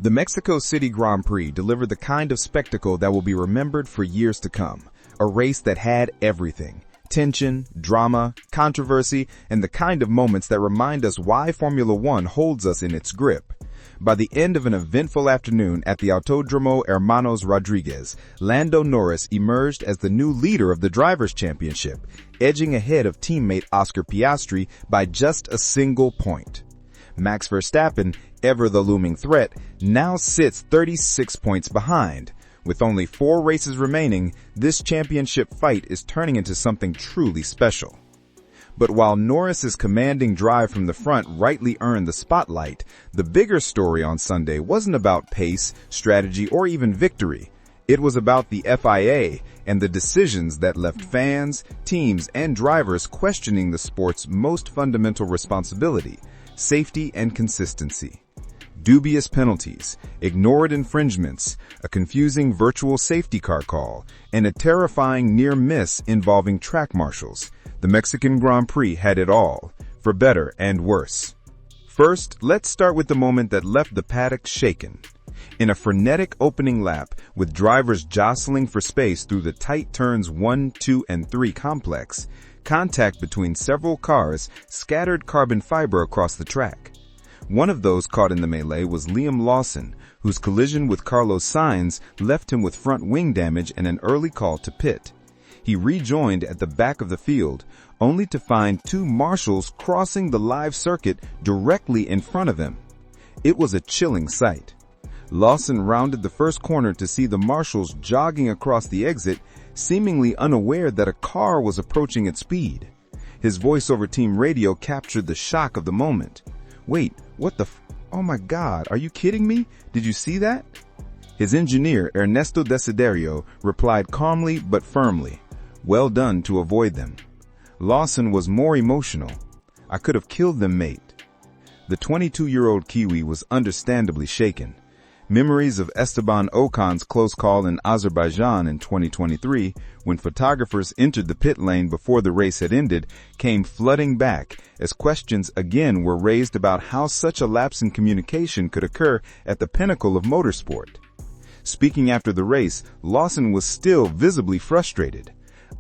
The Mexico City Grand Prix delivered the kind of spectacle that will be remembered for years to come. A race that had everything: tension, drama, controversy, and the kind of moments that remind us why Formula One holds us in its grip. By the end of an eventful afternoon at the Autódromo Hermanos Rodriguez, Lando Norris emerged as the new leader of the Drivers' Championship, edging ahead of teammate Oscar Piastri by just a single point. Max Verstappen, ever the looming threat, now sits 36 points behind. With only 4 races remaining, this championship fight is turning into something truly special. But while Norris's commanding drive from the front rightly earned the spotlight, the bigger story on Sunday wasn't about pace, strategy, or even victory. It was about the FIA and the decisions that left fans, teams, and drivers questioning the sport's most fundamental responsibility: safety and consistency. Dubious penalties, ignored infringements, a confusing virtual safety car call, and a terrifying near miss involving track marshals. The Mexican Grand Prix had it all, for better and worse. First, let's start with the moment that left the paddock shaken. In a frenetic opening lap, with drivers jostling for space through the tight turns 1, 2, and 3 complex, contact between several cars scattered carbon fiber across the track. One of those caught in the melee was Liam Lawson, whose collision with Carlos Sainz left him with front wing damage and an early call to pit. He rejoined at the back of the field, only to find 2 marshals crossing the live circuit directly in front of him. It was a chilling sight. Lawson rounded the first corner to see the marshals jogging across the exit, seemingly unaware that a car was approaching at speed. His voice over team radio captured the shock of the moment. "Wait, what the oh my God, are you kidding me? Did you see that?" His engineer, Ernesto Desiderio, replied calmly but firmly, "Well done to avoid them." Lawson was more emotional. "I could have killed them, mate." The 22-year-old Kiwi was understandably shaken. Memories of Esteban Ocon's close call in Azerbaijan in 2023, when photographers entered the pit lane before the race had ended, came flooding back as questions again were raised about how such a lapse in communication could occur at the pinnacle of motorsport. Speaking after the race, Lawson was still visibly frustrated.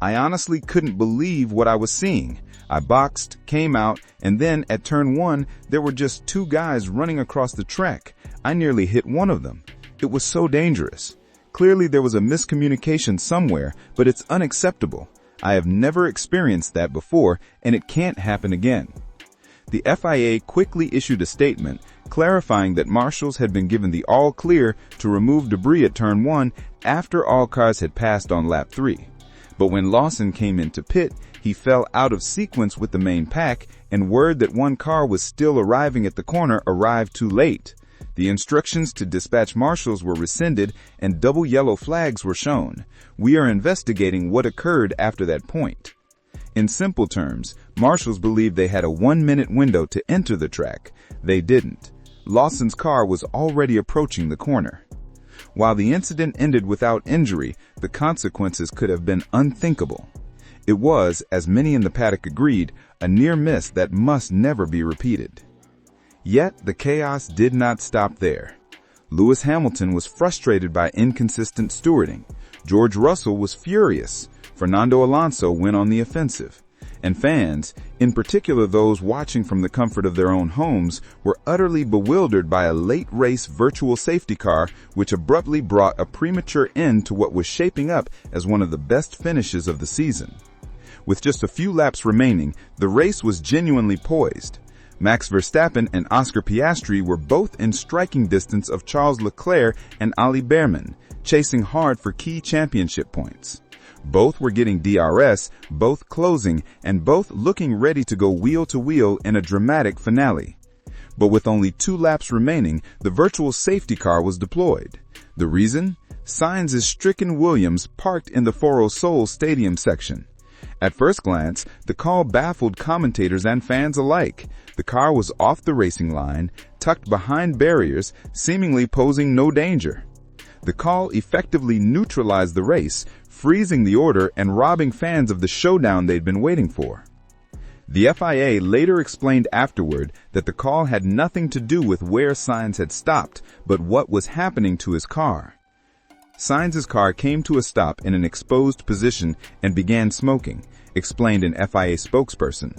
"I honestly couldn't believe what I was seeing. I boxed, came out, and then at turn 1, there were just 2 guys running across the track. I nearly hit one of them. It was so dangerous. Clearly there was a miscommunication somewhere, but it's unacceptable. I have never experienced that before, and it can't happen again." The FIA quickly issued a statement clarifying that marshals had been given the all clear to remove debris at turn 1 after all cars had passed on lap 3. But when Lawson came into pit, he fell out of sequence with the main pack, and word that one car was still arriving at the corner arrived too late. The instructions to dispatch marshals were rescinded and double yellow flags were shown. "We are investigating what occurred after that point." In simple terms, marshals believed they had a 1-minute window to enter the track. They didn't. Lawson's car was already approaching the corner. While the incident ended without injury, the consequences could have been unthinkable. It was, as many in the paddock agreed, a near miss that must never be repeated. Yet the chaos did not stop there. Lewis Hamilton was frustrated by inconsistent stewarding. George Russell was furious. Fernando Alonso went on the offensive. And fans, in particular those watching from the comfort of their own homes, were utterly bewildered by a late-race virtual safety car which abruptly brought a premature end to what was shaping up as one of the best finishes of the season. With just a few laps remaining, the race was genuinely poised. Max Verstappen and Oscar Piastri were both in striking distance of Charles Leclerc and Ali Behrman, chasing hard for key championship points. Both were getting DRS, both closing, and both looking ready to go wheel to wheel in a dramatic finale. But with only 2 laps remaining, the virtual safety car was deployed. The reason? Sainz's stricken Williams parked in the Foro Sol Stadium section. At first glance, the call baffled commentators and fans alike. The car was off the racing line, tucked behind barriers, seemingly posing no danger. The call effectively neutralized the race, freezing the order and robbing fans of the showdown they'd been waiting for. The FIA later explained afterward that the call had nothing to do with where Sainz had stopped, but what was happening to his car. Sainz's car came to a stop in an exposed position and began smoking, explained an FIA spokesperson.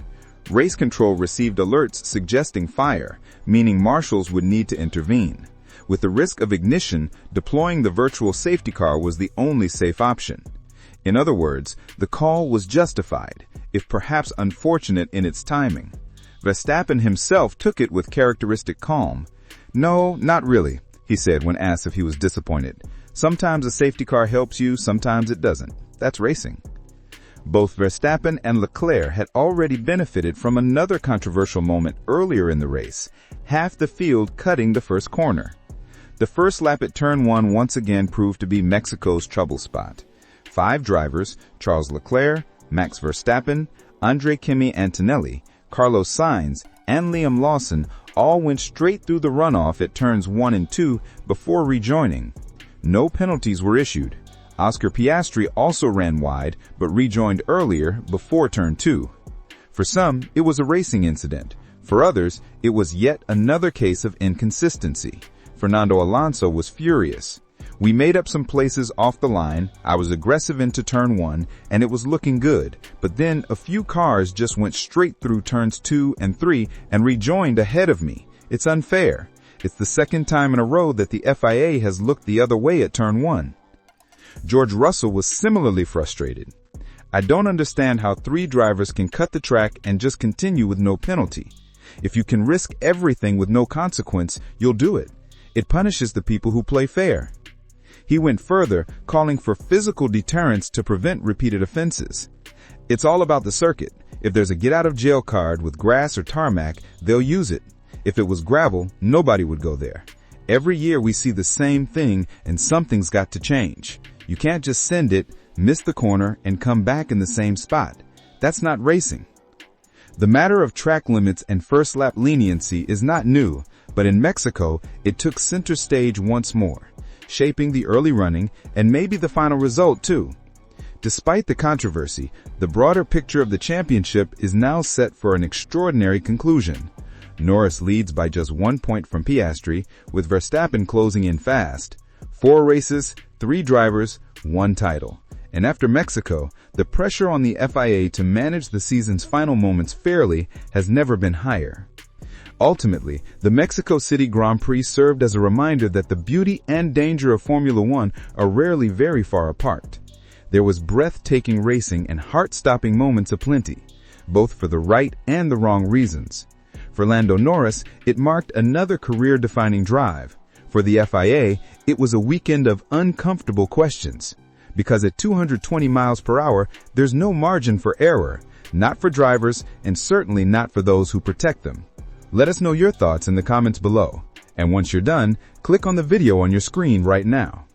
Race control received alerts suggesting fire, meaning marshals would need to intervene. With the risk of ignition, deploying the virtual safety car was the only safe option. In other words, the call was justified, if perhaps unfortunate in its timing. Verstappen himself took it with characteristic calm. "No, not really," he said when asked if he was disappointed. "Sometimes a safety car helps you, sometimes it doesn't. That's racing." Both Verstappen and Leclerc had already benefited from another controversial moment earlier in the race, half the field cutting the first corner. The first lap at Turn 1 once again proved to be Mexico's trouble spot. 5 drivers, Charles Leclerc, Max Verstappen, Andre Kimi Antonelli, Carlos Sainz, and Liam Lawson all went straight through the runoff at Turns 1 and 2 before rejoining. No penalties were issued. Oscar Piastri also ran wide, but rejoined earlier before Turn 2. For some, it was a racing incident. For others, it was yet another case of inconsistency. Fernando Alonso was furious. "We made up some places off the line, I was aggressive into Turn 1, and it was looking good, but then a few cars just went straight through Turns 2 and 3 and rejoined ahead of me. It's unfair. It's the second time in a row that the FIA has looked the other way at Turn 1. George Russell was similarly frustrated. "I don't understand how 3 drivers can cut the track and just continue with no penalty. If you can risk everything with no consequence, you'll do it. It punishes the people who play fair." He went further, calling for physical deterrence to prevent repeated offenses. "It's all about the circuit. If there's a get-out-of-jail card with grass or tarmac, they'll use it. If it was gravel, nobody would go there. Every year we see the same thing, and something's got to change. You can't just send it, miss the corner, and come back in the same spot. That's not racing." The matter of track limits and first-lap leniency is not new, but in Mexico, it took center stage once more, shaping the early running and maybe the final result too. Despite the controversy, the broader picture of the championship is now set for an extraordinary conclusion. Norris leads by just 1 point from Piastri, with Verstappen closing in fast. 4 races, 3 drivers, 1 title. And after Mexico, the pressure on the FIA to manage the season's final moments fairly has never been higher. Ultimately, the Mexico City Grand Prix served as a reminder that the beauty and danger of Formula One are rarely very far apart. There was breathtaking racing and heart-stopping moments aplenty, both for the right and the wrong reasons. For Lando Norris, it marked another career-defining drive. For the FIA, it was a weekend of uncomfortable questions. Because at 220 miles per hour, there's no margin for error, not for drivers and certainly not for those who protect them. Let us know your thoughts in the comments below. And once you're done, click on the video on your screen right now.